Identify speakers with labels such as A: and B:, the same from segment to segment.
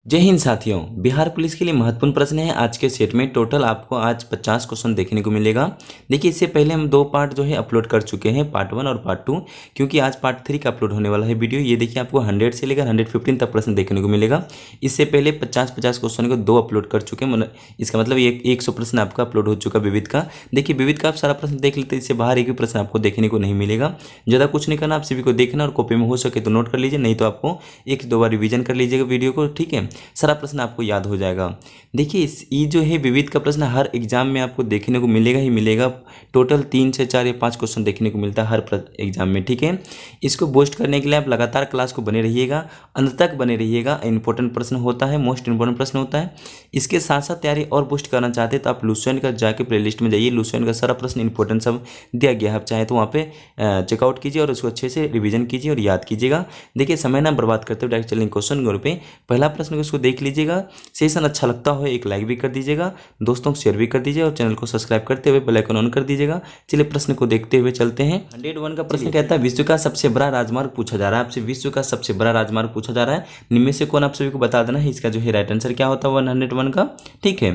A: जय हिंद साथियों। बिहार पुलिस के लिए महत्वपूर्ण प्रश्न है आज के सेट में। टोटल आपको आज 50 क्वेश्चन देखने को मिलेगा। देखिए, इससे पहले हम दो पार्ट जो है अपलोड कर चुके हैं, पार्ट 1 और पार्ट 2, क्योंकि आज पार्ट 3 का अपलोड होने वाला है वीडियो। ये देखिए, आपको 100 से लेकर 115 तक प्रश्न देखने को मिलेगा। इससे पहले 50 क्वेश्चन को दो अपलोड कर चुके हैं, इसका मतलब 100 प्रश्न आपका अपलोड हो चुका विविध का। देखिए, विविध का आप सारा प्रश्न देख लेते हैं, इससे बाहर एक भी प्रश्न आपको देखने को नहीं मिलेगा। ज़्यादा कुछ नहीं करना, आप सभी को देखना और कॉपी में हो सके तो नोट कर लीजिए, नहीं तो आपको एक दो बार रिविजन कर लीजिएगा वीडियो को, ठीक है। सारा प्रश्न आपको याद हो जाएगा। देखिए, ये जो है विविध का प्रश्न हर एग्जाम में आपको देखने को मिलेगा ही मिलेगा। टोटल 3 से 4 या 5 क्वेश्चन देखने को मिलता है हर एग्जाम में, ठीक है। इसको बूस्ट करने के लिए आप लगातार क्लास को बने रहिएगा, अंत तक बने रहिएगा। इंपॉर्टेंट प्रश्न होता है, मोस्ट इंपॉर्टेंट प्रश्न होता है। इसके साथ साथ तैयारी और बूस्ट करना चाहते हैं तो आप लुसेंट का जाके प्लेलिस्ट में जाइए। लुसेंट का सारा प्रश्न इंपॉर्टेंट सब दिया गया है, आप चाहे तो वहाँ पे चेकआउट कीजिए और उसको अच्छे से रिविजन कीजिए और याद कीजिएगा। देखिए, समय ना बर्बाद करते हुए डायरेक्ट चलेंगे क्वेश्चन ग्रुप पे। पहला प्रश्न को उसको देख लीजिएगा। सेशन अच्छा लगता हो एक लाइक भी कर दीजिएगा, दोस्तों को शेयर भी कर दीजिए और चैनल को सब्सक्राइब करते हुए बेल आइकन ऑन कर दीजिएगा। चलिए प्रश्न को देखते हुए चलते हैं। 101 का प्रश्न कहता है, विश्व का सबसे बड़ा राजमार्ग पूछा जा रहा है आपसे। विश्व का सबसे बड़ा राजमार्ग पूछा जा रहा है, निम्न में से कौन, आप सभी को बता देना है। इसका जो है राइट आंसर क्या होता है 101 का, ठीक है।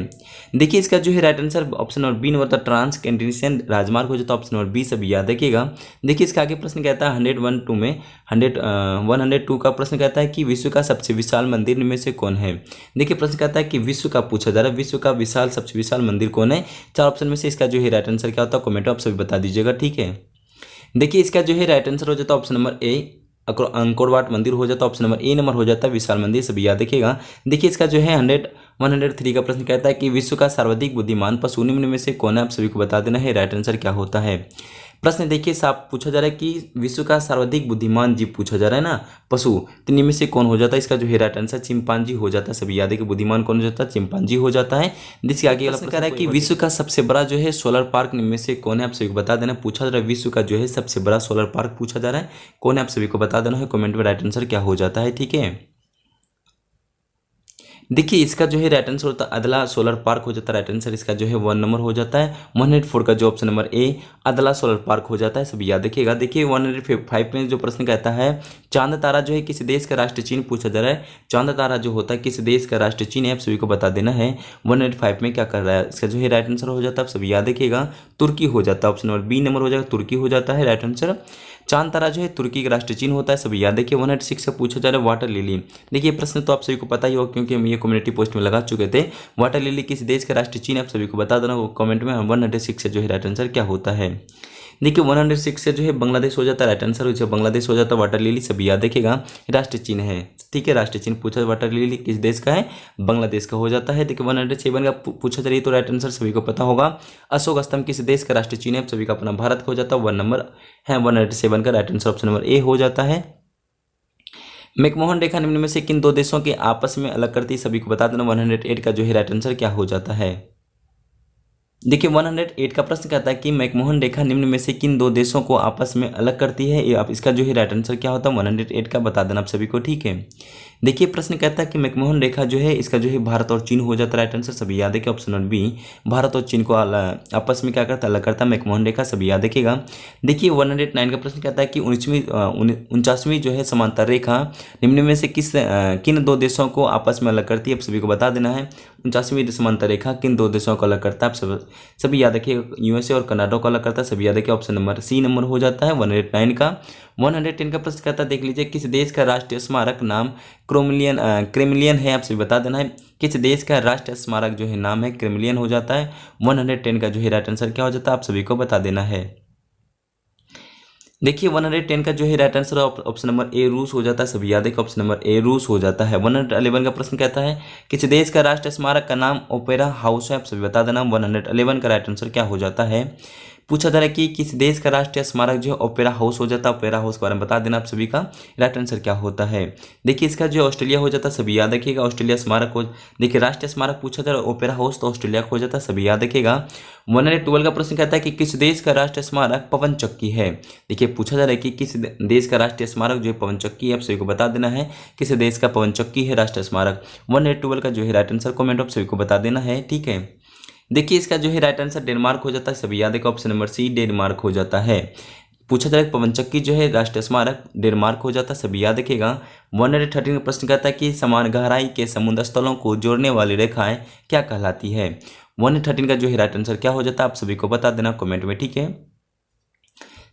A: देखिए, इसका जो है right answer option number B होता है, ट्रांस कैंटिनियन राजमार्ग हो जाता है ऑप्शन नंबर बी, सब याद रखिएगा। देखिए, इसका आगे प्रश्न कहता है 101 में 102 का प्रश्न कहता है कि विश्व का सबसे विशाल मंदिर में से कौन है। देखिए, प्रश्न कहता है कि विश्व का पूछा जा रहा है, विश्व का विशाल सबसे विशाल मंदिर कौन है। 4 ऑप्शन में से इसका जो है राइट आंसर क्या होता है, कमेंट आप सभी बता दीजिएगा, ठीक है। देखिए, इसका जो है राइट आंसर हो जाता है ऑप्शन नंबर ए, अंकोर वाट मंदिर हो जाता है ऑप्शन नंबर ए नंबर हो जाता है विशाल मंदिर, सभी याद रखिएगा। देखिए, इसका जो है 103 का प्रश्न कहता है कि विश्व का सर्वाधिक बुद्धिमान पशु निम्न में से कौन है, आप सभी को बता देना है राइट आंसर क्या होता है। प्रश्न देखिए, साफ पूछा जा रहा है कि विश्व का सर्वाधिक बुद्धिमान जीव पूछा जा रहा है ना, पशु, तो इनमें से कौन हो जाता है। इसका जो है राइट आंसर चिंपांजी हो जाता है, सभी याद है कि बुद्धिमान कौन हो जाता है, चिंपांजी हो जाता है। जिसके आगे प्रश्न कह रहा है कि विश्व का सबसे बड़ा जो है सोलर पार्क निम्न में से कौन है, आप सभी को बता देना। पूछा जा रहा है विश्व का जो है सबसे बड़ा सोलर पार्क पूछा जा रहा है, कौन है, आप सभी को बता देना है कमेंट में राइट आंसर क्या हो जाता है, ठीक है। देखिए, इसका जो है राइट आंसर होता है अदला सोलर पार्क हो जाता है। राइट आंसर इसका जो है 1 नंबर हो जाता है। 104 का जो ऑप्शन नंबर ए अदला सोलर पार्क हो जाता है, सभी याद रखिएगा। देखिए, 105 में जो प्रश्न कहता है चांद तारा जो है किस देश का राष्ट्रीय चिन्ह पूछा जा रहा है। चांद तारा जो होता है किस देश का राष्ट्रीय चिन्ह है, आप सभी को बता देना है। 105 में क्या कर रहा है, इसका जो है राइट आंसर हो जाता है, आप सभी याद रखिएगा, तुर्की हो जाता है। ऑप्शन नंबर बी नंबर हो जाएगा, तुर्की हो जाता है राइट आंसर। चांद तारा जो है तुर्की का राष्ट्रीय चिन्ह होता है, सभी याद देखिए। 106 से पूछा जा रहा है वाटर लिली। देखिए, प्रश्न तो आप सभी को पता ही होगा क्योंकि हम ये कम्युनिटी पोस्ट में लगा चुके थे। वाटर लिली किस देश का राष्ट्रीय चिन्ह, आप सभी को बता देना वो कमेंट में। 106 से जो है राइट आंसर क्या होता है। देखिए, 106 से जो है बांग्लादेश हो जाता है राइट आंसर, जो बांग्लादेश हो जाता है। वाटर लिली सभी याद देखिएगा, राष्ट्रीय चिन्ह है, ठीक है। राष्ट्रीय चिन्ह पूछा वाटर लिली किस देश का है, बांग्लादेश का हो जाता है। देखिए, 107 का पूछा जा रही है तो राइट आंसर सभी को पता होगा, अशोक स्तंभ किस देश का राष्ट्रीय चिन्ह है, सभी का अपना भारत का हो जाता है। 1 नंबर है 107 का राइट आंसर ऑप्शन नंबर ए हो जाता है। मैकमोहन रेखा निम्न में से किन दो देशों के आपस में अलग करती है, सभी को बता देना। 108 का जो है राइट आंसर क्या हो जाता है। देखिए, 108 का प्रश्न कहता है कि मैकमोहन रेखा निम्न में से किन दो देशों को आपस में अलग करती है। ये आप इसका जो है राइट आंसर क्या होता है 108 का बता देना आप सभी को, ठीक है। देखिए, प्रश्न कहता है कि मैकमोहन रेखा जो है इसका जो है भारत और चीन हो जाता है राइट आंसर, सभी याद है कि ऑप्शन नंबर बी भारत और चीन को आपस में क्या करता है, अलग करता है मैकमोहन रेखा, सभी याद रखिएगा। देखिए, 109 का प्रश्न कहता है कि 49वीं जो है समांतर रेखा निम्न में से किन दो देशों को आपस में अलग करती है, आप सभी को बता देना है। 49वीं समांतर रेखा किन दो देशों को अलग करता है, आप सभी याद रखिए, यूएसए और कनाडा को अलग करता है, सभी याद रखिए। ऑप्शन नंबर सी नंबर हो जाता है 109 का। 110 का प्रश्न कहता है, देख लीजिए, किस देश का राष्ट्रीय स्मारक नाम क्रेमलियन है, आप सभी बता देना है। किस देश का राष्ट्रीय स्मारक जो है नाम है क्रेमलियन हो जाता है। 110 का जो है राइट आंसर क्या हो जाता है, आप सभी को बता देना है। देखिए, 110 का जो है राइट आंसर ऑप्शन नंबर ए रूस हो जाता है, सभी याद है कि ऑप्शन नंबर ए रूस हो जाता है। 111 का प्रश्न कहता है किस देश का राष्ट्रीय स्मारक का नाम ओपेरा हाउस है, आप सभी बता देना। 111 का राइट आंसर क्या हो जाता है। पूछा जा रहा है कि किस देश का राष्ट्रीय स्मारक जो है ओपेरा हाउस हो जाता है, ओपेरा हाउस के बारे में बता देना आप सभी का राइट आंसर क्या होता है। देखिए, इसका जो ऑस्ट्रेलिया हो जाता है, सभी याद रखिएगा, ऑस्ट्रेलिया स्मारक हो। देखिए, राष्ट्रीय स्मारक पूछा जा रहा है ओपेरा हाउस तो ऑस्ट्रेलिया को हो जाता है, सभी याद रखिएगा। 112 का प्रश्न कहता है कि किस देश का राष्ट्रीय स्मारक पवन चक्की है। देखिए, पूछा जा रहा है कि किस देश का राष्ट्रीय स्मारक जो है पवन चक्की है, आप सभी को बता देना है किस देश का पवन चक्की है राष्ट्रीय स्मारक। 112 का जो है राइट आंसर कमेंट आप सभी को बता देना है, ठीक है। देखिए, इसका जो है राइट आंसर डेनमार्क हो जाता है, सभी याद है कि ऑप्शन नंबर सी डेनमार्क हो जाता है। पूछा जाए पवनचक्की जो है राष्ट्रीय स्मारक डेनमार्क हो जाता है, सभी याद रखिएगा। 113 का प्रश्न कहता है कि समान गहराई के समुद्र स्थलों को जोड़ने वाली रेखाएं क्या कहलाती है। 113 का जो है राइट आंसर क्या हो जाता है आप सभी को बता देना कमेंट में, ठीक है।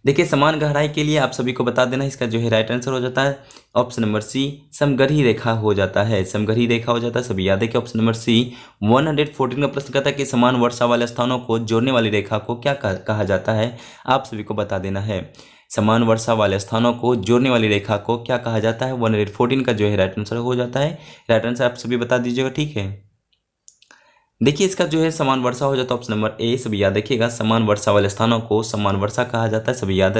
A: देखिए समान गहराई के लिए आप सभी को बता देना, इसका जो है राइट आंसर हो जाता है ऑप्शन नंबर सी, समगरी रेखा हो जाता है, समगरी रेखा हो जाता है, सभी याद है कि ऑप्शन नंबर सी। 114 का प्रश्न कहता है कि समान वर्षा वाले स्थानों को जोड़ने वाली रेखा को क्या कहा जाता है, आप सभी को बता देना है। समान वर्षा वाले स्थानों को जोड़ने वाली रेखा को क्या कहा जाता है, 114 का जो है राइट आंसर हो जाता है। राइट आंसर आप सभी बता दीजिएगा, ठीक है। देखिए इसका जो है समान वर्षा हो जाता है ऑप्शन नंबर ए, सभी याद रखिएगा। समान वर्षा वाले स्थानों को समान वर्षा कहा जाता है, सभी याद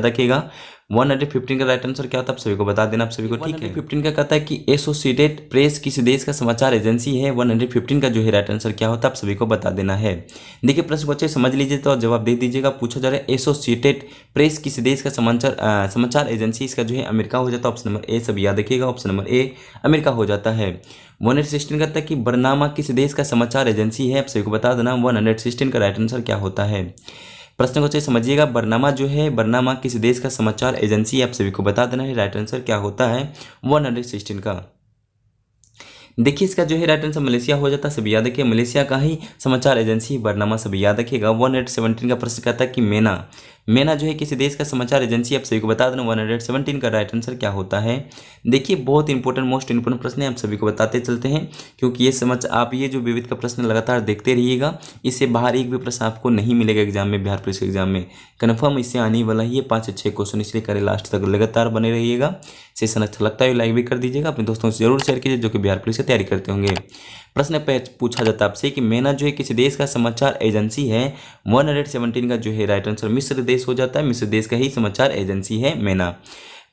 A: रखिएगा। 115 का राइट आंसर क्या होता है आप सभी को बता देना, आप सभी को, ठीक है। 115 का कहता है कि एसोसिएटेड प्रेस किस देश का समाचार एजेंसी है। 115 का जो है राइट आंसर क्या होता है आप सभी को बता देना है। देखिए प्रश्न बच्चे समझ लीजिए तो जवाब दे दीजिएगा। पूछा जा रहा है एसोसिएटेड प्रेस किस देश का समाचार एजेंसी, इसका जो है अमेरिका हो जाता है, ऑप्शन नंबर ए, सभी याद रखिएगा। ऑप्शन नंबर ए अमेरिका हो जाता है। 116 कहता है कि बरनामा किस देश का समाचार एजेंसी है, आप सभी को बता देना। 116 का राइट आंसर क्या होता है, प्रश्न को अच्छे समझिएगा। बरनामा जो है, बरनामा किस देश का समाचार एजेंसी है, आप सभी को बता देना है। राइट आंसर क्या होता है 116 का। देखिए इसका जो है राइट आंसर मलेशिया हो जाता है, सभी याद रखिए। मलेशिया का ही समाचार एजेंसी बरनामा, सभी याद रखिएगा। 117 का प्रश्न कहता है कि मेना जो है किसी देश का समाचार एजेंसी, आप सभी को बता देना। 117 का राइट आंसर क्या होता है। देखिए बहुत इंपॉर्टेंट मोस्ट इंपॉर्टेंट प्रश्न है, आप सभी को बताते चलते हैं, क्योंकि ये आप ये जो विविध का प्रश्न लगातार देखते रहिएगा, इससे बाहर एक भी प्रश्न आपको नहीं मिलेगा एग्जाम में, बिहार पुलिस एग्जाम में कन्फर्म इससे आने वाला ही है 5 से 6 क्वेश्चन, इसलिए करें लास्ट तक लगातार बने रहिएगा। सेशन अच्छा लगता है लाइक भी कर दीजिएगा, अपने दोस्तों से जरूर शेयर कीजिए जो कि बिहार पुलिस की तैयारी करते होंगे। प्रश्न पूछा जाता है आपसे कि मेना जो है किसी देश का समाचार एजेंसी है। 117 का जो है राइट आंसर मिस्र देश हो जाता है, मिस्र देश का ही समाचार एजेंसी है मेना।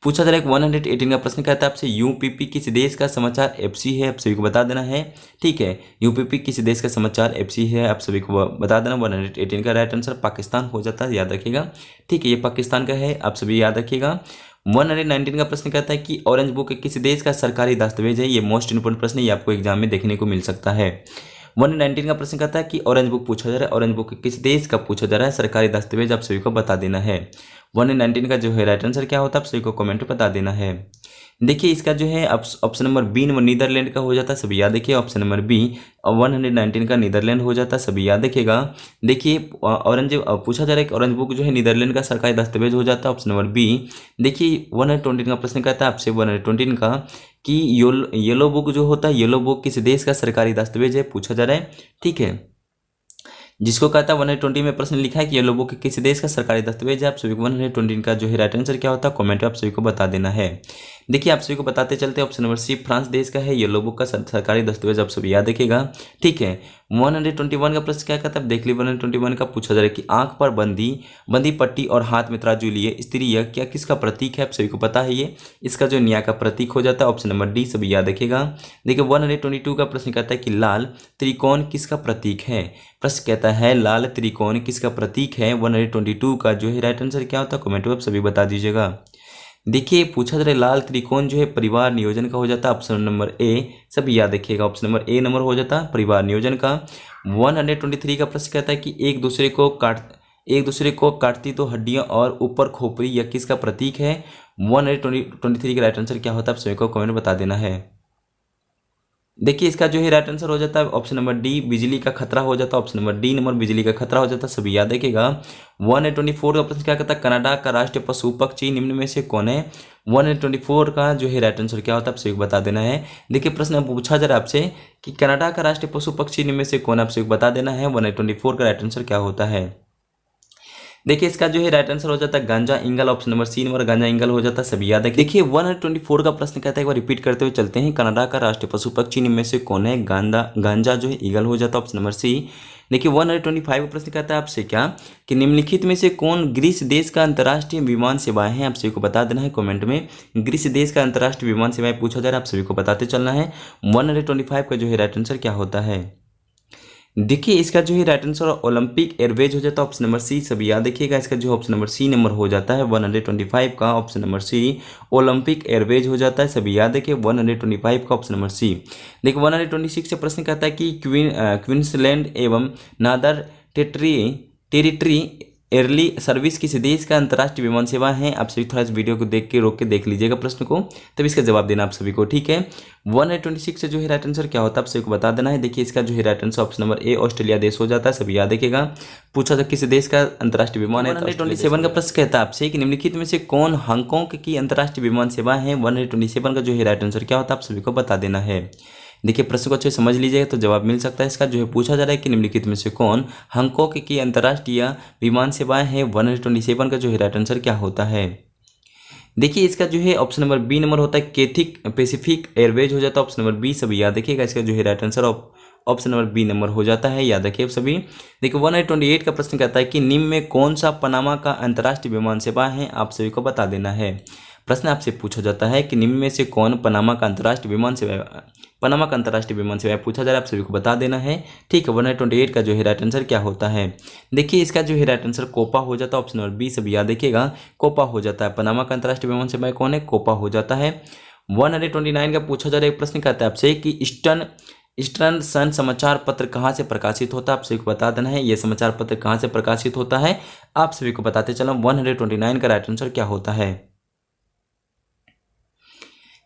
A: पूछा जा रहा है 118 का प्रश्न कहता है आपसे यूपीपी किस देश का समाचार एफसी है, आप सभी को बता देना है, ठीक है। यूपीपी किस देश का समाचार एफसी है, आप सभी को बता देना। 118 का राइट आंसर पाकिस्तान हो जाता है, याद रखिएगा, ठीक है, ये पाकिस्तान का है, आप सभी याद रखिएगा। 119 का प्रश्न कहता है कि ऑरेंज बुक किस देश का सरकारी दस्तावेज है। ये मोस्ट इंपोर्टेंट प्रश्न है, ये आपको एग्जाम में देखने को मिल सकता है। 119 का प्रश्न कहता है कि ऑरेंज बुक पूछा जा रहा है, ऑरेंज बुक किस देश का पूछा जा रहा है, सरकारी दस्तावेज, आप सभी को बता देना है। 119 का जो है राइट आंसर क्या होता है आप सभी को कमेंट में बता देना है। देखिए इसका जो है ऑप्शन नंबर बी नीदरलैंड का हो जाता है, सभी याद देखिए। ऑप्शन नंबर बी 119 का नीदरलैंड हो जाता है, सभी याद रखिएगा। देखिए ऑरेंज पूछा जा रहा है कि ऑरेंज बुक जो है नीदरलैंड का सरकारी दस्तावेज हो जाता है, ऑप्शन नंबर बी। देखिए 120 का प्रश्न कहता है आपसे 120 का कि येलो बुक जो होता है, येलो बुक किस देश का सरकारी दस्तावेज है पूछा जा रहा है, ठीक है। जिसको कहता है 120 में प्रश्न लिखा है कि येलो बुक किसी देश का सरकारी दस्तावेज है, आप सभी को 120 का जो है राइट आंसर क्या होता है कमेंट में आप सभी को बता देना है। देखिए आप सभी को बताते चलते हैं, ऑप्शन नंबर सी फ्रांस देश का है येलो बुक का सरकारी दस्तावेज, आप सभी याद रखिएगा, ठीक है। 121 का प्रश्न क्या कहता है देख लीजिए। 121 का पूछा जा रहा है कि आंख पर बंदी पट्टी और हाथ में तराजू लिए स्त्री यह क्या किसका प्रतीक है, आप सभी को पता है ये, इसका जो न्याय का प्रतीक हो जाता है, ऑप्शन नंबर डी, सभी याद रखिएगा। देखिए 122 का प्रश्न कहता है कि लाल त्रिकोण किसका प्रतीक है, प्रश्न कहता है लाल त्रिकोण किसका प्रतीक है। 122 का जो है राइट आंसर क्या होता है कमेंट में आप सभी बता दीजिएगा। देखिए पूछा जा रहा है लाल त्रिकोण जो है परिवार नियोजन का हो जाता है, ऑप्शन नंबर ए, सभी याद रखिएगा, ऑप्शन नंबर ए नंबर हो जाता है परिवार नियोजन का। 123 का प्रश्न कहता है कि एक दूसरे को काटती तो हड्डियां और ऊपर खोपड़ी यह किसका प्रतीक है। 123 का राइट आंसर क्या होता है आप सभी को कमेंट में बता देना है। देखिए इसका जो है राइट आंसर हो जाता है ऑप्शन नंबर डी, बिजली का खतरा हो जाता है, ऑप्शन नंबर डी नंबर बिजली का खतरा हो जाता है, सभी याद रखिएगा। 124 का प्रश्न क्या कहता है कनाडा का राष्ट्रीय पशु पक्षी निम्न में से कौन है। 124 का जो है राइट आंसर क्या होता है आप सभी को बता देना है। देखिए प्रश्न पूछा जा रहा है आपसे कि कनाडा का राष्ट्रीय पशु पक्षी निम्न में से कौन है, आप सभी को बता देना है। 124 का राइट आंसर क्या होता है। देखिए इसका जो है राइट आंसर हो जाता है गांजा इंगल, ऑप्शन नंबर सी नंबर गांजा इंगल हो जाता है, सभी याद है। देखिए 124 का प्रश्न कहता है एक बार रिपीट करते हुए चलते हैं, कनाडा का राष्ट्रीय पशु पक्षी निम्न में से कौन है, गांजा जो है ईगल हो जाता है, ऑप्शन नंबर सी। देखिए 125 का प्रश्न कहता है आपसे क्या कि निम्नलिखित में से कौन ग्रीस देश का अंतर्राष्ट्रीय विमान सेवाएं हैं, आप सभी को बता देना है कमेंट में। ग्रीस देश का अंतर्राष्ट्रीय विमान सेवाएं पूछा जा रहा है, आप सभी को बताते चलना है। 125 का जो है राइट आंसर क्या होता है। देखिए इसका जो है राइट आंसर ओलंपिक एयरवेज हो जाता है, ऑप्शन नंबर सी, सभी याद देखिएगा। इसका जो ऑप्शन नंबर सी नंबर हो जाता है 125 का, option number C Olympic Airways हो जाता है, सभी याद देखिए 125 का ऑप्शन नंबर सी। देखिए 126 से प्रश्न कहता है कि क्वींसलैंड एवं नादर टेरिटरी एयरली सर्विस किस देश का अंतर्राष्ट्रीय विमान सेवा है? आप सभी थोड़ा इस वीडियो को देख के रोक के देख लीजिएगा प्रश्न को, तब इसका जवाब देना आप सभी को, ठीक है। 126 से जो है राइट आंसर क्या होता है आप सभी को बता देना है। देखिए इसका जो है right answer option number A Australia देश हो जाता है, सभी याद रखिएगा। पूछा था किस देश का अंतर्राष्ट्रीय विमान है? 127 का प्रश्न कहता है आपसे कि निम्नलिखित में से कौन हांगकांग की अंतर्राष्ट्रीय विमान सेवा है? 127 का जो है राइट आंसर क्या होता है आप सभी को बता देना है। देखिए प्रश्न को अच्छे से समझ लीजिएगा तो जवाब मिल सकता है इसका। जो है पूछा जा रहा है कि निम्नलिखित में से कौन हांगकांग की अंतर्राष्ट्रीय विमान सेवाएं हैं? 127 का जो है राइट आंसर क्या होता है? देखिए इसका जो है ऑप्शन नंबर बी नंबर होता है कैथिक पैसिफिक एयरवेज हो जाता है, ऑप्शन नंबर बी सभी याद रखिएगा। इसका जो है right answer option number B number हो जाता है, याद रखिए सभी। देखिए 128 का प्रश्न कहता है कि निम्न में कौन सा पनामा का अंतर्राष्ट्रीय विमान सेवा है? आप सभी को बता देना है। प्रश्न आपसे पूछा जाता है कि निम्न में से कौन पनामा का अंतर्राष्ट्रीय विमान सेवा, पनामा का अंतर्राष्ट्रीय विमान सेवा पूछा जा रहा है, आप सभी को बता देना है, ठीक है। 128 का जो है राइट आंसर क्या होता है? देखिए इसका जो है राइट आंसर कोपा हो जाता है, ऑप्शन नंबर बी सभी याद देखिएगा, कोपा हो जाता है। पनामा का अंतर्राष्ट्रीय विमान सेवा कौन है? कोपा हो जाता है। 129 का पूछा जा रहा है प्रश्न कहता है आपसे कि ईस्टर्न सन समाचार पत्र कहाँ से प्रकाशित होता है? आप सभी को बता देना है, यह समाचार पत्र कहाँ से प्रकाशित होता है आप सभी को बताते चलो। 129 का राइट आंसर क्या होता है?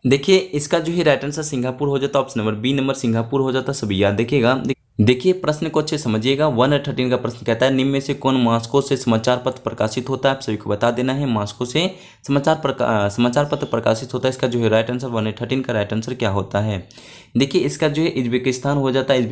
A: देखिए इसका जो है राइट आंसर सिंगापुर हो जाता है, option number B number Singapore हो जाता है, सभी याद देखिएगा। देखिए प्रश्न को अच्छे समझिएगा। 113 का प्रश्न कहता है निम्न में से कौन मॉस्को से समाचार पत्र प्रकाशित होता है? आप सभी को बता देना है, मॉस्को से समाचार पत्र प्रकाशित होता है। इसका जो है राइट आंसर 113 का राइट आंसर क्या होता है? देखिए इसका जो है उज्बेकिस्तान हो जाता है,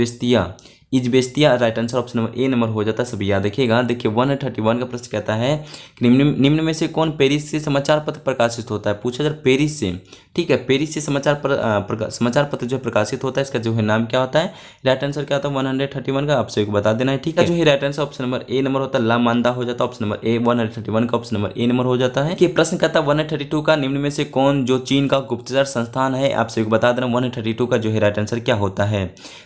A: Izvestia right answer option number A number हो जाता है, सभी याद रखिएगा। देखिए 131 का प्रश्न कहता है कि निम्न में से कौन पेरिस से समाचार पत्र प्रकाशित होता है? पूछा जाए पेरिस से, ठीक है, पेरिस से समाचार पत्र जो प्रकाशित होता है इसका जो है नाम क्या होता है? राइट आंसर क्या होता है 131 का? आप सभी को बता देना है, ठीक है। जो है right answer option number A number होता है, ला मांदा हो जाता है, ऑप्शन नंबर ए। 131 का ऑप्शन नंबर ए नंबर हो जाता है। कि प्रश्न कहता है 132 का निम्न में से कौन जो चीन का गुप्तचर संस्थान है? आप सभी को बता देना 132 का जो है राइट आंसर क्या होता है?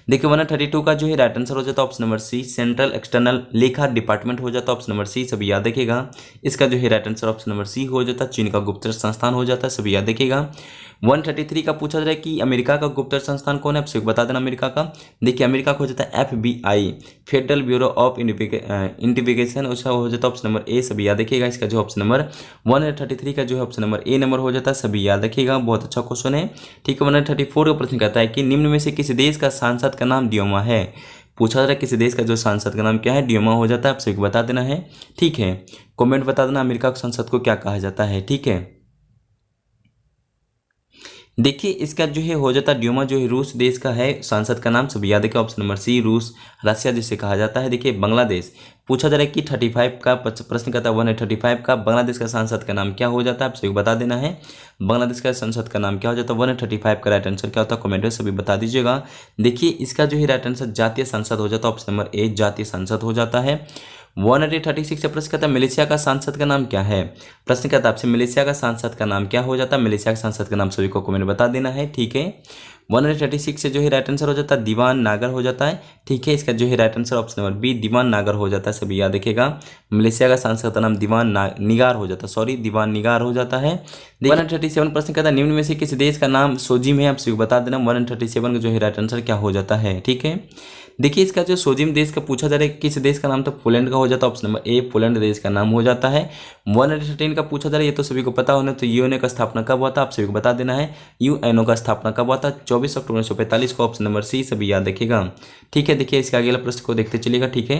A: देखिए 132 का जो है राइट आंसर हो जाता है option number C, central external लेखा डिपार्टमेंट हो जाता है, ऑप्शन नंबर सी, सभी याद रखिएगा। इसका जो है right answer option number C हो जाता है, चीन का गुप्तचर संस्थान हो जाता है, सभी याद रखिएगा। 133 का पूछा जा रहा है कि अमेरिका का गुप्तचर संस्थान कौन है? आप सभी बता देना अमेरिका का। देखिए अमेरिका का हो जाता है FBI, federal bureau of investigation, उसका हो जाता है ऑप्शन नंबर ए, सभी याद रखिएगा। इसका जो ऑप्शन नंबर 133 का जो है ऑप्शन नंबर ए नंबर हो जाता है, सभी याद रखिएगा, बहुत अच्छा क्वेश्चन है, ठीक है। 134 का प्रश्न कहता है कि निम्न में से किसी देश का सांसद का नाम डियोमा है? पूछा जा रहा है किसी देश का जो सांसद का नाम क्या है? डियोमा हो जाता है, आप सभी को बता देना है, ठीक है। कमेंट बता देना अमेरिका के संसद को क्या कहा जाता है, ठीक है। देखिए इसका जो है हो जाता है डियोमा, जो है रूस देश का है सांसद का नाम, सभी याद रखिए, ऑप्शन नंबर सी, रूस, रसिया जिसे कहा जाता है। देखिए बांग्लादेश पूछा जा रहा है कि 35 का प्रश्न कहता है 135 का बांग्लादेश का सांसद का नाम क्या हो जाता है? आप सभी बता देना है, बांग्लादेश का संसद का नाम क्या हो जाता है? 135 का राइट आंसर क्या होता है? कमेंट में सभी बता दीजिएगा। देखिए इसका जो है राइट आंसर जातीय संसद हो जाता है, ऑप्शन नंबर ए, जातीय संसद हो जाता है। 136 का प्रश्न कहता है मलेशिया का सांसद का नाम क्या है? प्रश्न कहता है आपसे मलेशिया का सांसद का नाम क्या हो जाता है? मलेशिया का सांसद का नाम सभी को कमेंट बता देना है, ठीक है। 136 से जो है राइट आंसर हो जाता है दीवान नागर हो जाता है, ठीक है। इसका जो है right answer option number B, Diwan Nagar हो जाता है, सभी याद रखिएगा। मलेशिया का सांसद का नाम निगार हो जाता है, सॉरी दीवान निगार हो जाता है। 137 प्रश्न कहता है निम्न में से किस देश का नाम सोजिम है? आप सभी बता देना 137 का जो है राइट आंसर क्या हो जाता है, ठीक है। देखिए इसका जो सोजिम देश का पूछा जा रहा है किस देश का नाम, तो पोलैंड का हो जाता है, ऑप्शन नंबर ए, पोलैंड देश का नाम हो जाता है। 113 का पूछा जा रहा है, ये तो सभी को पता होना, तो यूएनओ का स्थापना कब हुआ था? आप सभी को बता देना है, यूएनओ का स्थापना कब हुआ था? 24 अक्टूबर 1945 को, ऑप्शन नंबर सी, सभी याद रखिएगा, ठीक है। देखिए इसके अगला प्रश्न को देखते चलिएगा, ठीक है।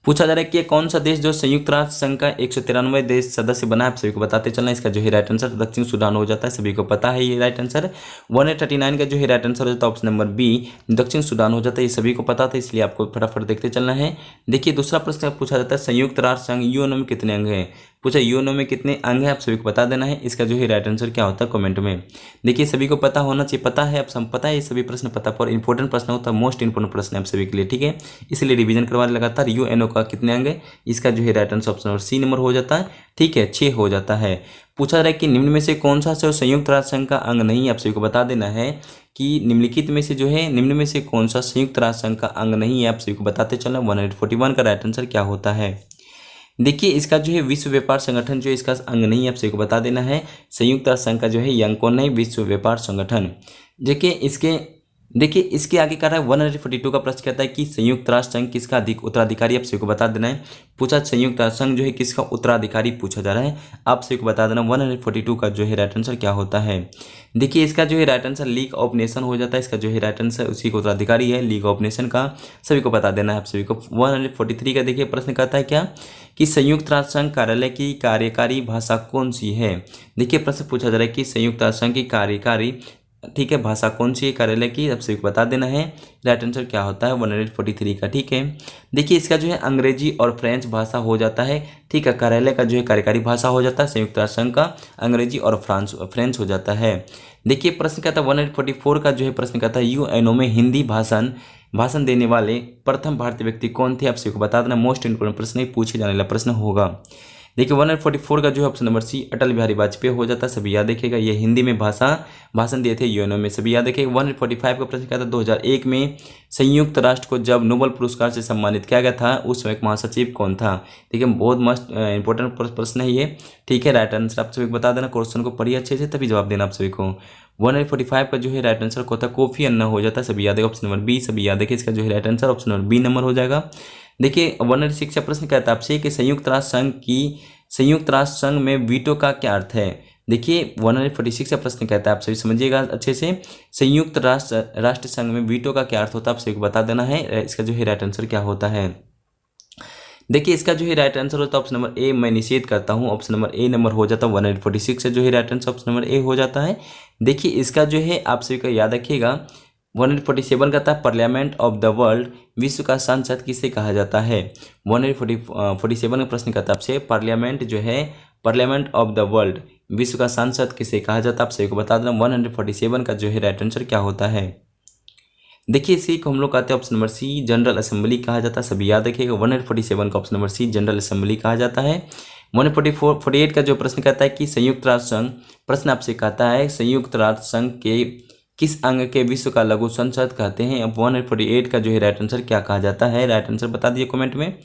A: पूछा जा रहा है कि कौन सा देश जो संयुक्त राष्ट्र संघ का 193 देश सदस्य बना है? आप सभी को बताते चलना। इसका जो है राइट आंसर दक्षिण सूडान हो जाता है, सभी को पता है ये राइट आंसर। 139 का जो है राइट आंसर हो जाता है ऑप्शन नंबर बी, दक्षिण सूडान हो जाता है, ये सभी को पता था, इसलिए आपको फटाफट देखते चलना है। देखिए दूसरा प्रश्न पूछा जाता है संयुक्त राष्ट्र संघ यूएनओ में कितने अंग हैं? पूछा यूएनओ में कितने अंग हैं? आप सभी को बता देना है, इसका जो है राइट आंसर क्या होता है कमेंट में। देखिए सभी को पता होना चाहिए, पता है, अब सब पता है, ये सभी प्रश्न पता पर इंपॉर्टेंट प्रश्न होता है, मोस्ट इंपॉर्टेंट प्रश्न है आप सभी के लिए, ठीक है। इसलिए रिवीजन करवा लगातार। यूएनओ का कितने अंग है? इसका जो है right answer option number C number हो जाता है, ठीक है, 6 हो जाता है। पूछा जा रहा है कि निम्न में से कौन सा संयुक्त राष्ट्र संघ का अंग नहीं है? आप सभी को बता देना है कि निम्नलिखित में से जो है निम्न में से कौन सा संयुक्त राष्ट्र संघ का अंग नहीं है? आप सभी को बताते चलना। 141 का राइट आंसर क्या होता है? देखिए इसका जो है विश्व व्यापार संगठन जो है इसका अंग नहीं है, आप सभी को बता देना है। संयुक्त राष्ट्र संघ का जो है अंग कौन नहीं, विश्व व्यापार संगठन। देखिए इसके देखिए इसके आगे कह रहा है 142 का प्रश्न कहता है कि संयुक्त राष्ट्र संघ किसका उत्तराधिकारी, आप सभी को बता देना है। पूछा संयुक्त राष्ट्र संघ जो है किसका उत्तराधिकारी पूछा जा रहा है, आप सभी को बता देना 142 का जो है राइट आंसर क्या होता है। देखिए इसका जो है right answer league of nation हो जाता है, इसका जो है राइट आंसर उसी का उत्तराधिकारी है लीग ऑफ नेशन का, सभी को बता देना है आप सभी को। 143 का देखिए प्रश्न कहता है क्या कि संयुक्त राष्ट्र संघ कार्यालय की कार्यकारी भाषा कौन सी है। देखिए प्रश्न पूछा जा रहा है कि संयुक्त राष्ट्र संघ की कार्यकारी ठीक है भाषा कौन सी है कार्यालय की, अब सभी को बता देना है राइट आंसर क्या होता है 143 का। ठीक है देखिए इसका जो है अंग्रेजी और फ्रेंच भाषा हो जाता है, ठीक है कार्यालय का जो है कार्यकारी भाषा हो जाता है संयुक्त राष्ट्र संघ का अंग्रेजी और फ्रेंच हो जाता है। देखिए प्रश्न कहता है 144 का जो है प्रश्न कहता है यूएनओ में हिंदी भाषण देने वाले प्रथम भारतीय व्यक्ति कौन थे, आप सभी को बता देना। मोस्ट इंपोर्टेंट प्रश्न ही पूछे जाने वाला प्रश्न होगा। देखिए 144 का जो है ऑप्शन नंबर सी अटल बिहारी वाजपेयी हो जाता है, सभी याद रखिएगा। ये हिंदी में भाषण दिए थे यूएनओ में, सभी याद रखिएगा। 145 का प्रश्न क्या था 2001 में संयुक्त राष्ट्र को जब नोबेल पुरस्कार से सम्मानित किया गया था उस समय महासचिव कौन था। देखिए बहुत मस्त इंपॉर्टेंट प्रश्न है ये, ठीक है राइट आंसर आप सभी को बता देना। क्वेश्चन को पढ़िए अच्छे से तभी जवाब देना आप सभी को। 145 का जो है राइट आंसर होता है कोफी अन्ना हो जाता है, सभी याद है ऑप्शन नंबर बी, सभी याद है इसका जो है right answer option number B number हो जाएगा। देखिए 196 का प्रश्न कहता है आपसे कि संयुक्त राष्ट्र संघ में वीटो का क्या अर्थ है। देखिए 146 का प्रश्न कहता है आप सभी समझिएगा अच्छे से, संयुक्त राष्ट्र संघ में वीटो का क्या अर्थ होता है आप सभी को बता देना है, इसका जो है राइट आंसर क्या होता है। देखिए इसका जो है राइट आंसर होता है ऑप्शन नंबर ए, मैं निषेध करता हूं, ऑप्शन नंबर ए नंबर हो जाता है 146 से जो है राइट आंसर ऑप्शन नंबर ए हो जाता है। देखिए इसका जो है आप सभी को याद रखिएगा 147 का था पार्लियामेंट ऑफ द वर्ल्ड, विश्व का संसद किसे कहा जाता है। 147 का प्रश्न कहता है आपसे पार्लियामेंट ऑफ द वर्ल्ड, विश्व का संसद किसे कहा जाता है, आप सभी को बता देना 147 का जो है राइट आंसर क्या होता है। देखिए इसी को हम लोग कहते हैं option number C general assembly कहा जाता है, सभी याद रखिएगा 147 का option number C general assembly कहा जाता है। 148 का जो प्रश्न कहता है कि संयुक्त राष्ट्र संघ, प्रश्न आपसे कहता है संयुक्त राष्ट्र संघ के किस अंग के विश्व का लघु संसद कहते हैं। अब 148 का जो है राइट आंसर क्या कहा जाता है, राइट आंसर बता दिए कमेंट में।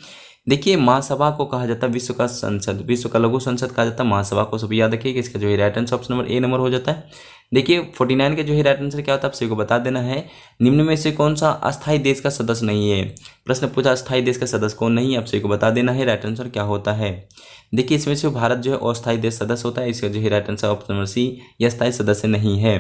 A: देखिए महासभा को कहा जाता है विश्व का संसद, विश्व का लघु संसद कहा जाता है महासभा को, सभी याद रखिएगा इसका जो है right answer option number A number हो जाता है। देखिए 49 का जो है राइट आंसर क्या होता है आप सभी को बता देना है, निम्न में से कौन सा अस्थायी देश का सदस्य नहीं है। प्रश्न पूछा अस्थायी देश का सदस्य कौन नहीं है, आप सभी को बता देना है राइट आंसर क्या होता है। देखिए इसमें से भारत जो है अस्थायी देश सदस्य होता है, इसका जो है right answer option number C यह अस्थायी सदस्य नहीं है।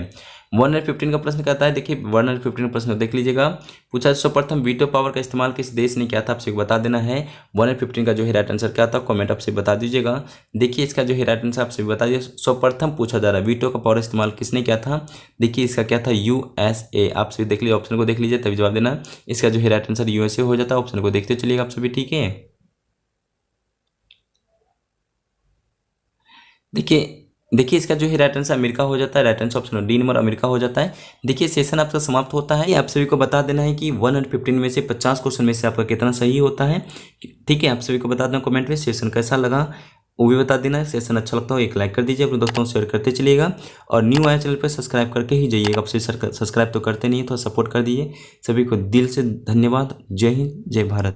A: 115 का प्रश्न कहता है, देखिए 115 का प्रश्न देख लीजिएगा, पूछा सर्वप्रथम वीटो पावर का इस्तेमाल किस देश ने किया था, आपसे बता देना है। 115 का जो है राइट आंसर क्या था कमेंट आपसे बता दीजिएगा। देखिए इसका जो है राइट आंसर आपसे बता दीजिए, सर्वप्रथम पूछा जा रहा है वीटो का पावर इस्तेमाल किसने किया था। देखिए इसका क्या था USA, आप सभी देख लीजिए ऑप्शन को देख लीजिए तभी जवाब देना, इसका जो है राइट आंसर USA हो जाता है। ऑप्शन को देखते चलिएगा आप सभी, ठीक है। देखिए इसका जो है राइट आंसर अमेरिका हो जाता है, right answer option D number America हो जाता है। देखिए सेशन आपका समाप्त होता है, आप सभी को बता देना है कि 115 में से 50 क्वेश्चन में से आपका कितना सही होता है, ठीक है। आप सभी को बता देना कमेंट में सेशन कैसा लगा वो भी बता देना। सेशन अच्छा लगता हो एक लाइक कर दीजिए, अपने दोस्तों को शेयर करते चलिएगा, और न्यू आया चैनल पर सब्सक्राइब करके ही जाइएगा। आपसे सब्सक्राइब तो करते नहीं तो सपोर्ट कर दीजिए। सभी को दिल से धन्यवाद। जय हिंद, जय भारत।